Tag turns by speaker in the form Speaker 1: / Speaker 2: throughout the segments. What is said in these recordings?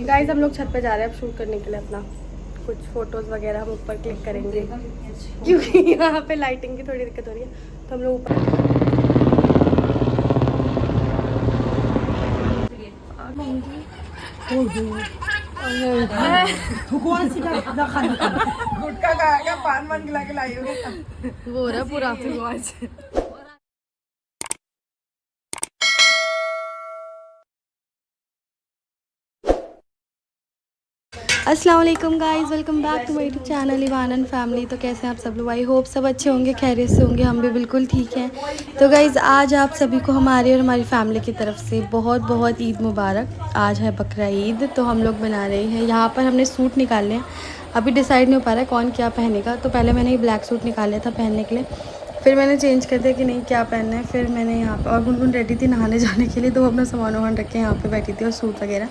Speaker 1: Guys हम लोग छत पे जा रहे हैं अब शूट करने के लिए अपना कुछ फोटोज वगैरह हम ऊपर क्लिक करेंगे क्योंकि यहाँ पे लाइटिंग की थोड़ी दिक्कत हो रही है तो हम लोग ऊपर
Speaker 2: गुटखा खाएगा पान मन खिला के लाई हो
Speaker 1: वो रहा पूरा आवाज। अस्सलाम वालेकुम guys, welcome back to my YouTube channel Evan and family. तो कैसे हैं आप सब लोग? आई होप सब अच्छे होंगे, खैरियत से होंगे। हम भी बिल्कुल ठीक हैं। तो गाइज़ आज आप सभी को हमारी और हमारी फैमिली की तरफ से बहुत बहुत ईद मुबारक। आज है बकरा ईद तो हम लोग बना रहे हैं। यहाँ पर हमने सूट निकाले हैं, अभी डिसाइड नहीं हो पा रहा है कौन क्या पहनेगा। तो पहले मैंने ये ब्लैक सूट निकाला था पहनने के लिए, फिर मैंने चेंज कर दिया कि नहीं क्या पहनना है। फिर मैंने यहाँ पर और गुनगुन रेडी थी नहाने जाने के लिए, तो वो अपना सामान वामान रख के यहाँ पे बैठी थी और सूट वगैरह।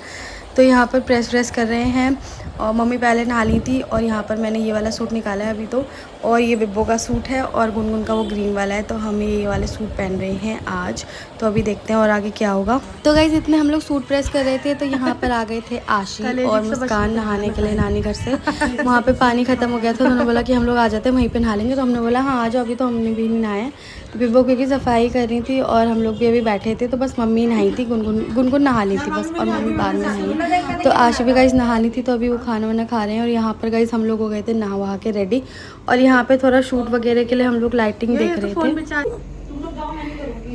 Speaker 1: तो यहाँ पर प्रेस कर रहे हैं और मम्मी पहले नहा ली थी। और यहाँ पर मैंने ये वाला सूट निकाला है अभी तो, और ये बिब्बो का सूट है और गुनगुन का वो ग्रीन वाला है। तो हम ये वाले सूट पहन रहे हैं आज। तो अभी देखते हैं और आगे क्या होगा। तो गाइस इतने हम लोग सूट प्रेस कर रहे थे तो यहाँ पर आ गए थे आशी और मुस्कान नहाने के लिए नानी घर से। वहाँ पे पानी ख़त्म हो गया था, उन्होंने बोला कि हम लोग आ जाते हैं वहीं पे नहा लेंगे। तो हमने बोला हाँ आ जाओ, अभी तो हमने भी नहीं नहाया। बिब्बो क्योंकि सफाई कर रही थी और हम लोग भी अभी बैठे थे, तो बस मम्मी नहाई थी, गुनगुन नहा ली थी बस, और मम्मी बाद में नहाई। तो आशी भी गाइस नहा ली थी, तो अभी वो खाना वाना खा रहे हैं। और यहाँ पर गाइस हम लोग हो गए थे नहा वहा के रेडी, और यहाँ पे थोड़ा शूट वगैरह के लिए हम लोग लाइटिंग देख रहे थे।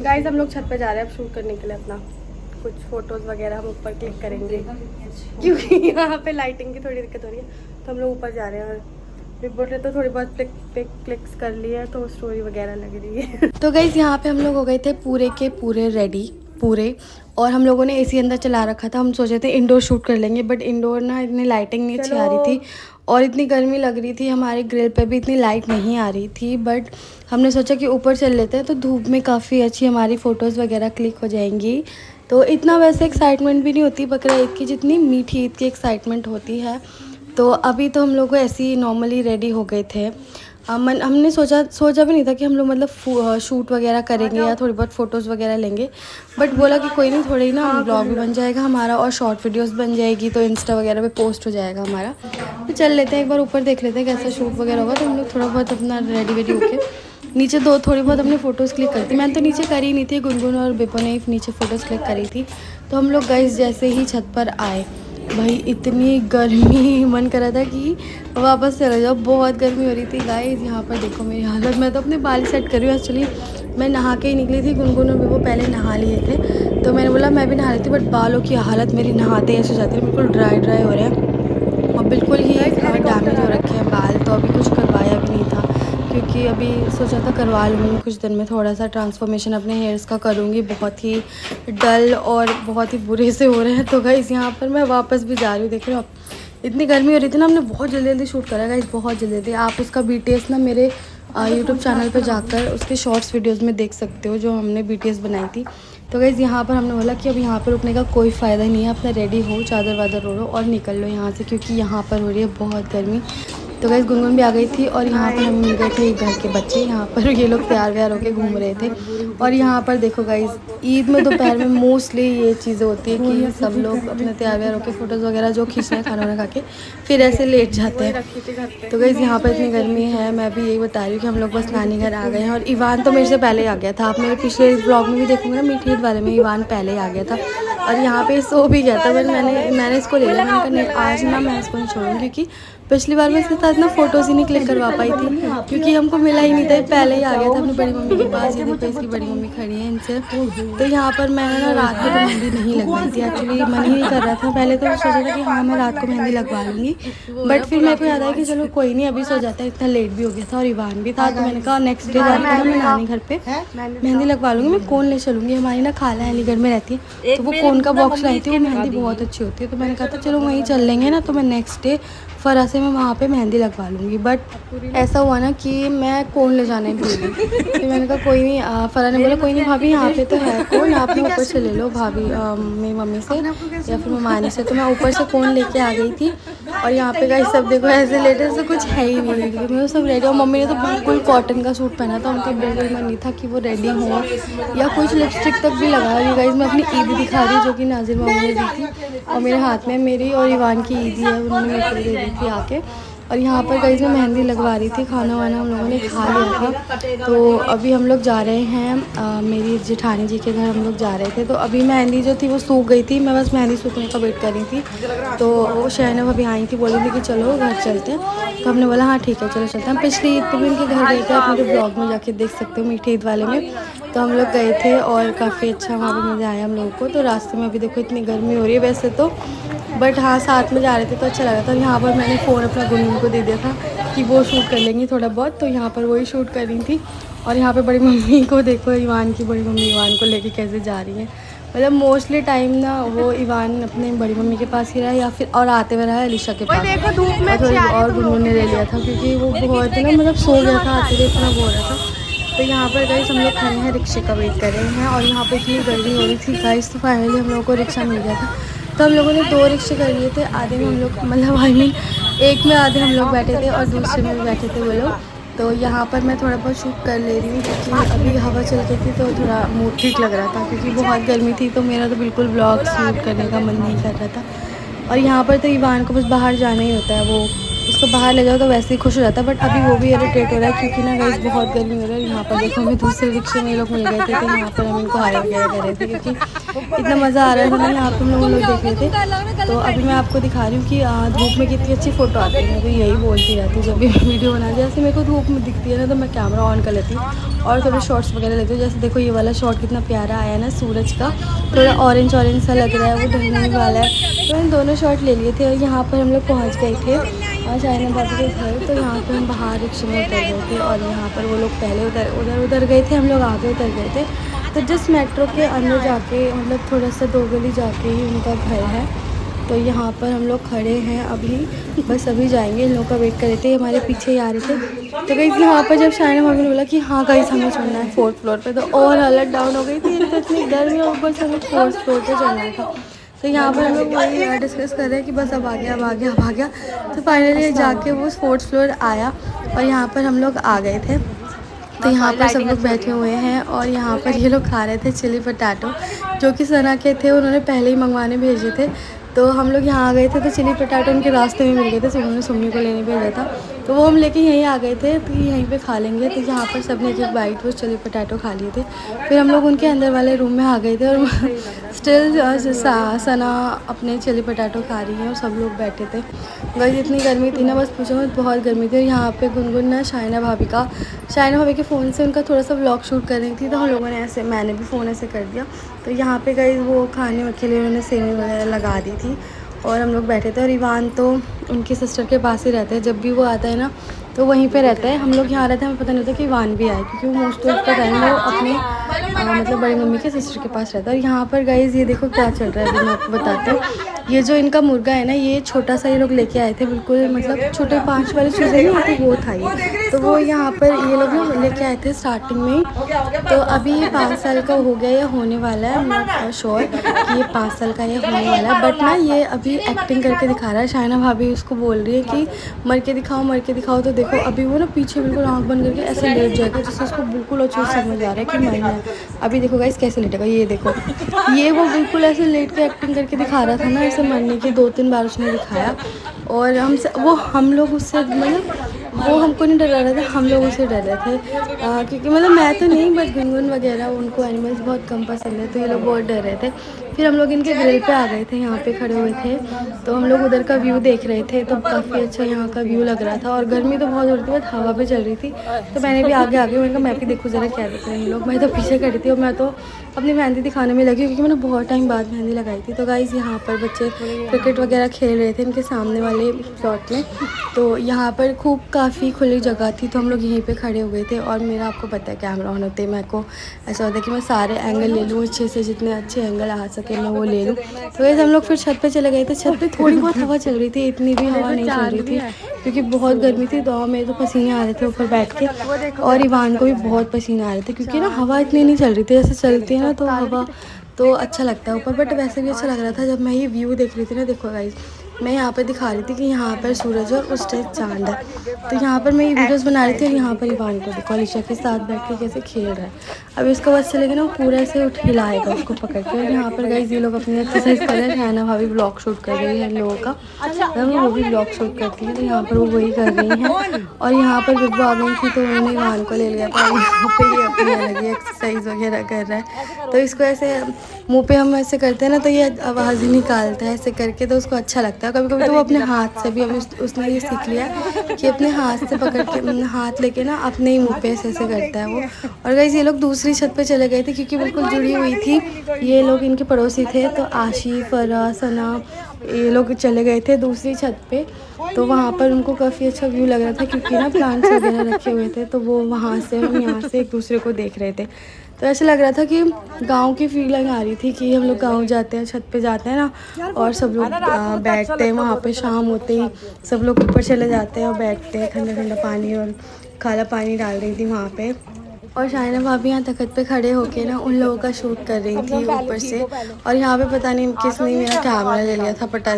Speaker 1: गाइस हम लोग छत पे जा रहे हैं अब शूट करने के लिए अपना कुछ फोटोज वगैरह हम ऊपर क्लिक करेंगे क्योंकि यहाँ पे लाइटिंग की थोड़ी दिक्कत हो रही है। तो हम लोग ऊपर जा रहे हैं और बिब्बो ने तो थोड़ी बहुत क्लिक्स कर ली है, तो स्टोरी वगैरह लग रही है। तो गाइस यहाँ पे हम लोग हो गए थे पूरे के पूरे रेडी पूरे, और हम लोगों ने एसी अंदर चला रखा था। हम सोचे थे इंडोर शूट कर लेंगे, बट इंडोर ना इतनी लाइटिंग नहीं अच्छी आ रही थी और इतनी गर्मी लग रही थी, हमारे ग्रिल पे भी इतनी लाइट नहीं आ रही थी। बट हमने सोचा कि ऊपर चल लेते हैं, तो धूप में काफ़ी अच्छी हमारी फ़ोटोज़ वगैरह क्लिक हो जाएंगी। तो इतना वैसे एक्साइटमेंट भी नहीं होती बकरा ईद की जितनी मीठी ईद की एक्साइटमेंट होती है। तो अभी तो हम लोग ऐसे ही नॉर्मली रेडी हो गए थे। हमने सोचा भी नहीं था कि हम लोग मतलब शूट वगैरह करेंगे या थोड़ी बहुत फ़ोटोज़ वगैरह लेंगे। बट बोला कि कोई नहीं, थोड़ी ना ब्लॉग भी बन जाएगा हमारा और शॉर्ट वीडियोस बन जाएगी, तो इंस्टा वगैरह पे पोस्ट हो जाएगा हमारा। तो चल लेते हैं एक बार ऊपर, देख लेते हैं कैसा शूट वगैरह होगा। तो हम लोग थोड़ा बहुत अपना रेडी वेडी होके नीचे थोड़ी बहुत अपने फ़ोटोज़ क्लिक करती। मैंने तो नीचे करी नहीं थी, गुनगुन और बिब्बो ने नीचे फ़ोटोज़ क्लिक करी थी। तो हम लोग गाइस जैसे ही छत पर आए, भाई इतनी गर्मी, मन कर रहा था कि वापस चले जाओ, बहुत गर्मी हो रही थी गाइस। यहाँ पर देखो मेरी हालत, मैं तो अपने बाल सेट कर रही हूँ। एक्चुअली मैं नहा के ही निकली थी, गुनगुन और भी वो पहले नहा लिए थे, तो मैंने बोला मैं भी नहा रही थी। बट बालों की हालत मेरी नहाते ऐसे हो जाती है, बिल्कुल ड्राई हो रहे हैं और बिल्कुल ही डैमेज हो रखे हैं बाल। तो अभी कुछ करवाया भी नहीं था क्योंकि अभी सोचा था करवा लूँगी कुछ दिन में, थोड़ा सा ट्रांसफॉर्मेशन अपने हेयर्स का करूँगी। बहुत ही डल और बहुत ही बुरे से हो रहे हैं। तो गाइस यहाँ पर मैं वापस भी जा रही हूँ, देख रहे हो आप इतनी गर्मी हो रही थी ना, हमने बहुत जल्दी शूट करा गाइस, बहुत जल्दी। आप उसका BTS ना मेरे यूट्यूब चैनल पर जाकर उसके शॉर्ट्स वीडियोज़ में देख सकते हो, जो हमने BTS बनाई थी। तो गाइस यहाँ पर हमने बोला कि अब यहाँ पर रुकने का कोई फ़ायदा नहीं है, अपना रेडी हो, चादर वादर ओढ़ो और निकल लो यहाँ से, क्योंकि यहाँ पर हो रही है बहुत गर्मी। तो गाइस गुनगुन भी आ गई थी और यहाँ पर हम मिल गए थे घर के बच्चे। यहाँ पर ये लोग तैयार व्यार होके घूम रहे थे। और यहाँ पर देखो गाइस ईद में दोपहर में मोस्टली ये चीज़ें होती है कि सब लोग अपने तैयार व्यार होके फ़ोटोज़ वगैरह जो खींचना है खाना वाना खा के फिर ऐसे लेट जाते हैं। तो गाइस यहाँ पर इतनी गर्मी है, मैं भी यही बता रही हूँ कि हम लोग बस नानी घर आ गए हैं। और इवान तो मेरे से पहले ही आ गया था, आप मेरे पिछले व्लॉग में भी देखोगे ना मीठी ईद वाले में, इवान पहले ही आ गया था और यहाँ पे सो भी गया था। बट मैंने इसको ले लिया, मैंने कहा नहीं आज ना मैं इसको नहीं छोड़ूंगी, क्योंकि पिछली बार मैं इसके साथ ना फ़ोटोज़ ही नहीं क्लिक करवा पाई थी क्योंकि हमको मिला ही नहीं था, पहले ही आ गया था अपनी बड़ी मम्मी के पास। ये देखो इसकी बड़ी मम्मी खड़ी है इनसे। तो यहाँ पर मैंने ना रात को तो मेहंदी नहीं लगवाई थी, एक्चुअली मन ही नहीं कर रहा था। पहले तो सोचा था कि हाँ मैं रात को मेहंदी लगवा लूँगी, बट फिर मेरे को याद आया कि चलो कोई नहीं अभी सो जाता है, इतना लेट भी हो गया था और इवान भी था। तो मैंने कहा नेक्स्ट डे जाकर मैं नानी घर पे मेहंदी लगवा लूँगी। मैं कोन ले चलूँगी, हमारी ना खाला अलीगढ़ में रहती है, तो वो कोन का बॉक्स लाई थी, वो मेहंदी बहुत अच्छी होती है। तो मैंने कहा था चलो वहीं चल लेंगे ना। तो मैं नेक्स्ट डे फरा से से मैं वहाँ पे मेहंदी लगवा लूँगी। बट ऐसा हुआ ना कि मैं कौन ले जाने भूल गई। फिर मैंने कहा कोई नहीं, फ़रा ने बोला कोई नहीं भाभी यहाँ पे तो है कौन, आप ना ऊपर से ले लो भाभी, मेरी मम्मी से या फिर ममानी से। तो मैं ऊपर से कौन लेके आ गई थी। और यहाँ पे गाइस सब देखो ऐसे लेटे से कुछ है ही नहीं, क्योंकि मैं सब रेडी। और मम्मी ने तो बिल्कुल कॉटन का सूट पहना था, उनका बिल्कुल मन नहीं था कि वो रेडी हो या कुछ लिपस्टिक तक भी लगा रही। गाइस मैं अपनी ईदी दिखा रही जो कि नाजिर मामू ने दी थी, और मेरे हाथ में मेरी और ईवान की ईदी है, उन्होंने मेरे को दे दी थी आके। और यहाँ पर गाइस मैं मेहंदी लगवा रही थी, खाना वाना हम लोगों ने खा लिया था। तो अभी हम लोग जा रहे हैं मेरी जेठानी जी के घर हम लोग जा रहे थे। तो अभी मेहंदी जो थी वो सूख गई थी, मैं बस मेहंदी सूखने का वेट कर रही थी। तो वो शहनाब अभी आई थी, बोली थी कि चलो घर चलते हैं। तो हमने बोला हाँ ठीक है चलो चलते हैं। पिछली ईद पर भी उनके घर गए थे, आप मेरे ब्लॉग में जाके देख सकते हो मीठी ईद वाले में। तो हम लोग गए थे और काफ़ी अच्छा वहाँ पर मज़ा आया हम लोगों को। तो रास्ते में अभी देखो इतनी गर्मी हो रही है वैसे तो, बट हाँ साथ में जा रहे थे तो अच्छा लगा था। यहाँ पर मैंने फ़ोन अपना गुनगुन को दे दिया था कि वो शूट कर लेंगी थोड़ा बहुत, तो यहाँ पर वही शूट कर रही थी। और यहाँ पर बड़ी मम्मी को देखो, ईवान की बड़ी मम्मी ईवान को लेके कैसे जा रही है। मतलब मोस्टली टाइम ना वो ईवान अपने बड़ी मम्मी के पास ही रहा या फिर और आते हुए रहा अलीशा के पास। और गुनगुन ने ले लिया था क्योंकि वो बहुत ना मतलब सो गया था, आते हुए इतना बोल रहा था। तो यहाँ पर गाइस हम लोग खड़े हैं, रिक्शे का वेट कर रहे हैं। और यहाँ पर इतनी गर्मी हो रही थी गाइस, तो फाइनली हम लोगों को रिक्शा मिल गया था। तो हम लोगों ने 2 रिक्शे कर लिए थे, आधे में हम लोग मतलब आई मीन एक में आधे हम लोग बैठे थे और दूसरे में भी बैठे थे वो लोग। तो यहाँ पर मैं थोड़ा बहुत शूट कर ले रही हूँ क्योंकि अभी हवा चल रही थी तो थोड़ा मूड ठीक लग रहा था, क्योंकि बहुत गर्मी थी तो मेरा तो बिल्कुल ब्लॉग शूट करने का मन नहीं कर रहा था। और यहाँ पर तो ईवान को बस बाहर जाना ही होता है, वो उसको बाहर ले जाओ तो वैसे ही खुश हो जाता है। बट अभी वो भी इरिटेट हो रहा है क्योंकि ना गाइस बहुत गर्मी हो रहा है। यहाँ पर देखो हमें दूसरे रिक्शे में लोग मिल गए थे, तो यहाँ पर हम इनको हाय वगैरह कर रहे थे क्योंकि इतना मज़ा आ रहा था ना यहाँ पर हम लोग देख रहे थे। तो अभी मैं आपको दिखा रही हूँ कि धूप में कितनी अच्छी फ़ोटो आती है। मैं तो यही बोलती रहती हूँ जब भी वीडियो बना, जैसे मेरे को धूप में दिखती है ना तो मैं कैमरा ऑन कर लेती हूँ और थोड़े शॉर्ट्स वगैरह लेती हूँ। जैसे देखो ये वाला शॉट कितना प्यारा आया ना सूरज का, थोड़ा ऑरेंज ऑरेंज सा लग रहा है, वो ढलने वाला है। तो इन दोनों शॉट ले लिए थे और यहाँ पर हम लोग पहुँच गए थे और शायना भाभी के घर। तो यहाँ पर हम बाहर रिक्शे में उतर गए थे और यहाँ पर वो लोग पहले उधर गए थे, हम लोग आगे उतर गए थे। तो जिस मेट्रो के अंदर जाके मतलब थोड़ा सा 2 गली जाके ही उनका घर है। तो यहाँ पर हम लोग खड़े हैं अभी, बस अभी जाएंगे। इन लोगों का वेट कर रहे थे, हमारे पीछे ही आ रहे थे। तो गाइस यहाँ पर जब शायना भाभी ने बोला कि हाँ गाइस हमें चढ़ना है 4th फ्लोर पे, तो और हालत डाउन हो गई थी। तो इतनी गर्मी और ऊपर से हमें 4th फ्लोर पे चढ़ना था। तो यहाँ पर हम लोग वही डिस्कस कर रहे हैं कि बस अब आ गया अब आ गया अब आ गया। तो फाइनली जाके वो 4th फ्लोर आया और यहाँ पर हम लोग आ गए थे। तो यहाँ पर सब लोग बैठे हुए हैं और यहाँ पर ये लोग खा रहे थे चिली पोटैटो, जो कि सना के थे, उन्होंने पहले ही मंगवाने भेजे थे। तो हम लोग यहाँ आ गए थे तो चिली पोटैटो उनके रास्ते में मिल गए थे, तो उन्होंने सुम्मी को लेने भेजा था। तो वो हम लेके यहीं आ गए थे तो यहीं पे खा लेंगे। तो यहाँ पर सबने एक बाइट वो चिली पोटैटो खा लिए थे। फिर हम लोग उनके अंदर वाले रूम में आ गए थे और स्टिल सना अपने चिली पोटैटो खा रही है और सब लोग बैठे थे। गाइस इतनी गर्मी थी ना, बस पूछो मत, बहुत गर्मी थी। और यहाँ पे गुनगुन ना शायना भाभी के फ़ोन से उनका थोड़ा सा व्लॉग शूट कर रही थी। तो हम लोगों ने ऐसे, मैंने भी फ़ोन ऐसे कर दिया। तो यहाँ पे गाइस वो खाने के लिए उन्होंने सेवई वगैरह लगा दी थी और हम लोग बैठे थे। और ईवान तो उनकी सिस्टर के पास ही रहता है, जब भी वो आता है ना तो वहीं पे रहता है। हम लोग यहाँ रहते हैं, हमें पता नहीं होता कि ईवान भी आए, क्योंकि वो मोस्ट ऑफ द टाइम वो अपने मतलब बड़ी मम्मी के सिस्टर के पास रहता है। और यहाँ पर गाइस ये देखो क्या चल रहा है, अभी मैं आपको बताती हूँ। ये जो इनका मुर्गा है ना, ये छोटा सा ये लोग लेके आए थे, बिल्कुल मतलब छोटे 5 वाली चीज़ें नहीं होती वो था ये। तो वो यहाँ पर ये लोग ना लेके आए थे स्टार्टिंग में ही। तो अभी ये 5 साल का हो गया या होने वाला है, मैं नॉट श्योर कि ये 5 साल का ये होने वाला है। बट ना ये अभी एक्टिंग करके दिखा रहा है। शायना भाभी उसको बोल रही है कि मर के दिखाओ। तो देखो अभी वो ना पीछे बिल्कुल आँख बंद करके ऐसे लेट जाएगा, जिससे उसको बिल्कुल अच्छे से समझ आ रहा है कि मरना है। अभी देखो गाइस कैसे लेटेगा, ये देखो, ये वो बिल्कुल ऐसे लेट के एक्टिंग करके दिखा रहा था ना, ऐसे मरने की 2-3 बार उसने दिखाया। और हम लोग उससे मतलब वो हमको नहीं डरा रहा था, हम लोग उससे डर रहे थे क्योंकि मतलब मैं तो नहीं, बट गुनगुन वगैरह उनको एनिमल्स बहुत कम पसंद है, तो ये लोग बहुत डर रहे थे। फिर हम लोग इनके ग्रिल पे आ गए थे, यहाँ पे खड़े हुए थे। तो हम लोग उधर का व्यू देख रहे थे, तो काफ़ी अच्छा यहाँ का व्यू लग रहा था। और गर्मी तो बहुत हो रही थी, बट हवा भी चल रही थी। तो मैंने भी आगे मैंने कहा मैं भी देखूँ ज़रा क्या देख रहे हैं ये लोग। मैं तो पीछे खड़ी थी और मैं तो अपनी मेहंदी दिखाने में लगी, क्योंकि मैंने बहुत टाइम बाद मेहंदी लगाई थी। तो गाइस यहाँ पर बच्चे क्रिकेट वगैरह खेल रहे थे इनके सामने वाले प्लॉट में। तो यहाँ पर खूब काफ़ी खुली जगह थी तो हम लोग यहीं पे खड़े हो गए थे। और मेरा आपको पता है कैमरा ऑन होते मेरे को ऐसा होता है कि मैं सारे एंगल ले लूँ, अच्छे से जितने अच्छे एंगल आ सके मैं वो ले लूँ। तो वैसे हम लोग फिर छत पे चले गए थे। छत पे थोड़ी बहुत हवा चल रही थी, इतनी भी हवा नहीं चल रही थी क्योंकि बहुत गर्मी थी। तो मेरे तो पसीने आ रहे थे ऊपर बैठ के, और ईवान को भी बहुत पसीने आ रहे थे क्योंकि ना हवा इतनी नहीं चल रही थी। जैसे चलती है ना तो हवा तो अच्छा लगता है ऊपर, बट वैसे भी अच्छा लग रहा था। जब मैं ये व्यू देख रही थी ना, देखो गाइस मैं यहाँ पर दिखा रही थी कि यहाँ पर सूरज और उस टाइप चांद है। तो यहाँ पर मैं ये वीडियोस बना रही थी और यहाँ पर ईवान को देखो अलीशा के साथ बैठ के कैसे खेल रहा है। अभी उसका बस चलेगा ना वो पूरा ऐसे हिलाएगा उसको पकड़ के। और यहाँ पर गाइस ये लोग अपनी एक्सरसाइज कर रहे हैं। शायना भाभी ब्लॉग शूट कर रही है इन लोगों का, वो भी ब्लॉग शूट करती है तो यहाँ पर वो वही कर रही हैं। और यहाँ पर बिब्बू आ गई थी तो उन्होंने ईवान को ले लिया था। यहाँ पे ये अपनी अलग ही एक्सरसाइज वगैरह कर रहा है। तो इसको ऐसे मुँह पे हम ऐसे करते हैं ना तो ये आवाज़ ही निकालता है ऐसे करके, तो उसको अच्छा लगता है। कभी कभी तो वो अपने हाथ से भी, अभी उसने ये सीख लिया कि अपने हाथ से पकड़ के हाथ लेके ना अपने ही मुँह पे ऐसे करता है वो। और गाइस ये लोग दूसरी छत पे चले गए थे क्योंकि बिल्कुल जुड़ी हुई थी। ये लोग इनके पड़ोसी थे तो आशी, फरा, सना ये लोग चले गए थे दूसरी छत पे। तो वहाँ पर उनको काफ़ी अच्छा व्यू लग रहा था क्योंकि ना प्लांट्स वगैरह रखे हुए थे। तो वो वहाँ से हम यहाँ से एक दूसरे को देख रहे थे। तो ऐसा लग रहा था कि गांव की फीलिंग आ रही थी कि हम लोग गांव जाते हैं, छत पे जाते हैं ना और सब लोग बैठते हैं वहाँ पे। शाम होते ही सब लोग ऊपर चले जाते हैं और बैठते हैं, ठंडा ठंडा पानी और काला पानी डाल रही थी वहाँ पे। और शायना भाभी यहाँ तख्त पे खड़े होके ना उन लोगों का शूट कर रही थी ऊपर से। और यहाँ पे पता नहीं किसने मेरा कैमरा ले लिया था, पता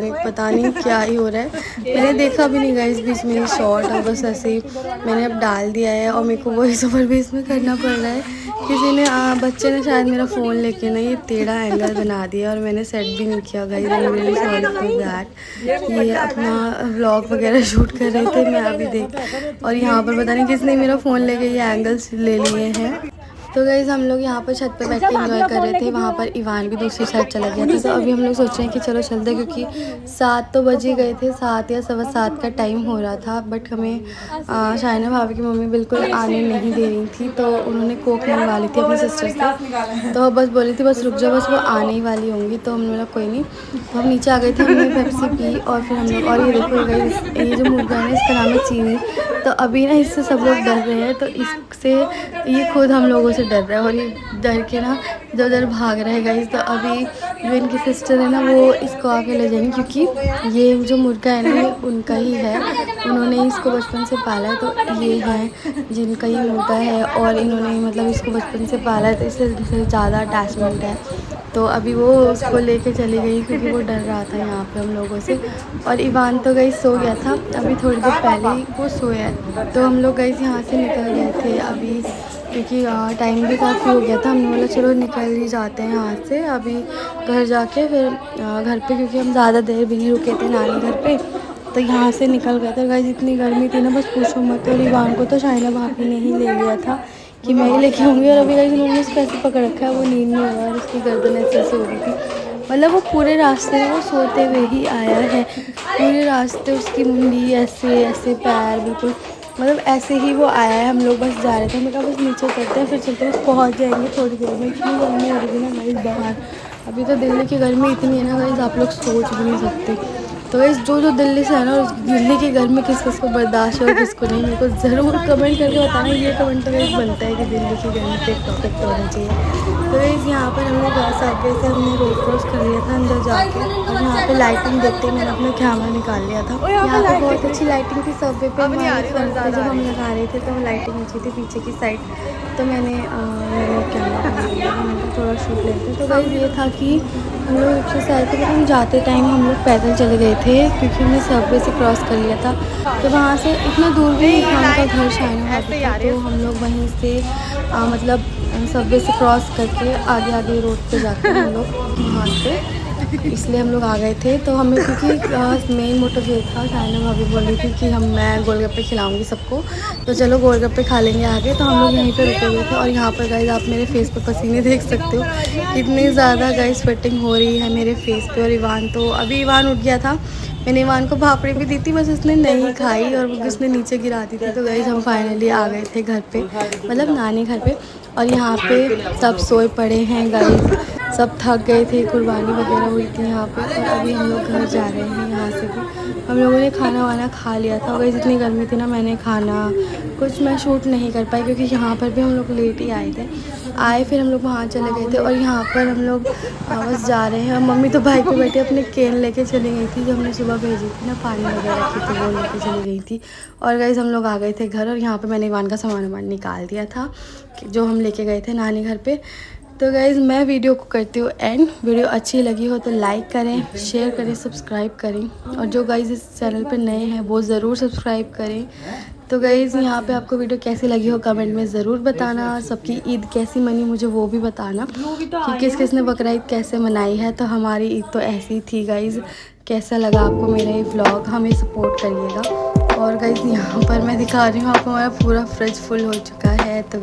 Speaker 1: नहीं क्या ही हो रहा है। मैंने देखा भी नहीं गया इस बीच में शॉट, और बस ऐसे ही मैंने अब डाल दिया है। और मेरे को वही सफ़र भी इसमें करना पड़ रहा है। किसी ने बच्चे ने शायद मेरा फ़ोन लेके ना ये टेढ़ा एंगल बना दिया और मैंने सेट भी नहीं किया guys, I am really sorry for that. ये अपना व्लॉग वगैरह शूट कर रहे थे, मैं अभी देख। और यहाँ पर पता नहीं किसने मेरा फ़ोन लेके ये एंगल्स ले लिए हैं। तो गाइस हम लोग यहाँ पर छत पे बैठ के एंजॉय कर रहे थे। वहाँ पर ईवान भी दूसरी साइड चला गया था। तो अभी हम लोग सोच रहे हैं कि चलो चलते, क्योंकि 7 तो बज ही गए थे, 7 या 7:15 का टाइम हो रहा था। बट हमें शायना भाभी की मम्मी बिल्कुल आने नहीं दे रही थी। तो उन्होंने कोक मंगवा ली थी अपनी सिस्टर से, तो बस बोली थी बस रुक जाओ, बस वो आने ही वाली होंगी। तो हमने बोला कोई नहीं। तो हम नीचे आ गए थे, हमने पेप्सी पी और फिर हम लोग, और ये देखो गाइस ये जो मुर्गा है इसका नाम है चीनी। तो अभी ना इससे सब लोग डर रहे हैं, तो इससे ये खुद हम लोगों से डर रहा है और ये डर के ना इधर उधर भाग रहा है गाइस। तो अभी जो इनकी सिस्टर है ना वो इसको आके ले जाएंगी, क्योंकि ये जो मुर्गा है ना ये उनका ही है, उन्होंने इसको बचपन से पाला है। तो ये है जिनका ये मुर्गा है और इन्होंने मतलब इसको बचपन से पाला है, तो इससे ज़्यादा अटैचमेंट है। तो अभी वो उसको लेके चली गई क्योंकि वो डर रहा था यहाँ पे हम लोगों से। और ईवान तो गई सो गया था, अभी थोड़ी देर पहले ही वो सोया है। तो हम लोग गई यहाँ से निकल गए थे अभी, क्योंकि टाइम भी काफ़ी हो गया था। हमने बोला चलो निकल ही जाते हैं यहाँ से अभी घर जाके फिर घर पे, क्योंकि हम ज़्यादा देर भी नहीं रुके थे नानी घर पे। तो यहाँ से निकल गए थे गाइस, इतनी गर्मी थी ना बस पूछो मत। और ईवान को तो शायना भाभी ने ही ले लिया था कि मैं ही लेके आऊँगी। और अभी गाइस उन्होंने उसको ऐसे पकड़ रखा है, वो नींद में हो रहा है और उसकी गर्दन ऐसे हो रही थी। मतलब वो पूरे रास्ते में वो सोते हुए ही आया है, पूरे रास्ते उसकी मुंडी ऐसे ऐसे पैर बिल्कुल मतलब ऐसे ही वो आया है। हम लोग बस जा रहे थे, मैं कहा बस नीचे चलते हैं फिर चलते हैं, बस पहुँच जाएंगे थोड़ी देर में। इतनी गर्मी हो रही थी ना गाइस बाहर, अभी तो दिल्ली की गर्मी इतनी है ना गाइस आप लोग सोच भी नहीं सकते। तो गाइस जो दिल्ली से है ना, उस दिल्ली की गर्मी किस किस को बर्दाश्त है और किसको नहीं, मेरे को ज़रूर कमेंट करके बताना। ये कमेंट तो गाइस बनता है कि दिल्ली की गर्मी पे एक टॉपिक तो होना चाहिए। तो गाइस यहाँ पर हमने सबवे से हमने रोड क्रॉस कर लिया था अंदर जाके, और यहाँ पे लाइटिंग देखते ही मैंने अपना कैमरा निकाल लिया था। यहाँ पे बहुत अच्छी लाइटिंग थी सबवे पे, हमारे फ्रंट पे जब हम लगा रहे थे तो लाइटिंग अच्छी थी पीछे की साइड। तो मैंने कैमरा थोड़ा शूट लेते। तो गाइस ये था कि हम लोग रिक्शे से आए थे, हम जाते टाइम हम लोग पैदल चले गए थे क्योंकि हमने सबवे से क्रॉस कर लिया था। तो वहाँ से इतना दूर भी नहीं था उनका घर शायना भाभी था, तो हम लोग वहीं से मतलब सबवे से क्रॉस करके आगे आगे रोड पे जाते हम लोग वहाँ से, इसलिए हम लोग आ गए थे। तो हमें क्योंकि मेन मोटिव ये था, शायना भाभी बोल रही थी कि मैं गोलगप्पे खिलाऊंगी सबको, तो चलो गोलगप्पे खा लेंगे आगे। तो हम लोग यहीं पे रुके हुए थे। और यहाँ पर गाइस आप मेरे फेस पे पसीने देख सकते हो, कितनी ज़्यादा गाइस स्वेटिंग हो रही है मेरे फेस पे। और ईवान तो अभी ईवान उठ गया था, मैंने ईवान को भापड़ी भी दी थी, बस उसने नहीं खाई और उसने नीचे गिरा दी थी। तो गाइस हम फाइनली आ गए थे घर पे, मतलब नानी घर पे। और यहाँ पे सब सोए पड़े हैं गाइस, सब थक गए थे, कुर्बानी वगैरह हुई थी यहाँ पे। और अभी हम लोग घर जा रहे हैं यहाँ से भी। हम लोगों ने खाना वाना खा लिया था। और जितनी गर्मी थी ना, मैंने खाना कुछ मैं शूट नहीं कर पाई क्योंकि यहाँ पर भी हम लोग लेट ही आए थे। फिर हम लोग वहाँ चले गए थे और यहाँ पर हम लोग बस जा रहे हैं। और मम्मी तो बाइक पे बैठे अपने केन लेके चली गई थी, जो हमने सुबह भेजी थी ना पानी वगैरह की, तो वो लेके चली गई थी। और गाइस हम लोग आ गए थे घर और यहाँ पे मैंने इवान का सामान वामान निकाल दिया था जो हम लेके गए थे नानी घर पे। तो गाइज़ मैं वीडियो को करती हूँ एंड। वीडियो अच्छी लगी हो तो लाइक करें, शेयर करें, सब्सक्राइब करें। और जो गाइज़ इस चैनल पे नए हैं वो ज़रूर सब्सक्राइब करें। तो गाइज़ यहाँ पे आपको वीडियो कैसी लगी हो कमेंट में ज़रूर बताना। सबकी ईद कैसी मनी मुझे वो भी बताना कि किस किस ने बकरा ईद कैसे मनाई है। तो हमारी ईद तो ऐसी ही थी गाइज़। कैसा लगा आपको मेरा ये व्लॉग, हमें सपोर्ट करिएगा। और गाइज़ यहाँ पर मैं दिखा रही हूँ आपको, हमारा पूरा फ्रिज फुल हो चुका है। तो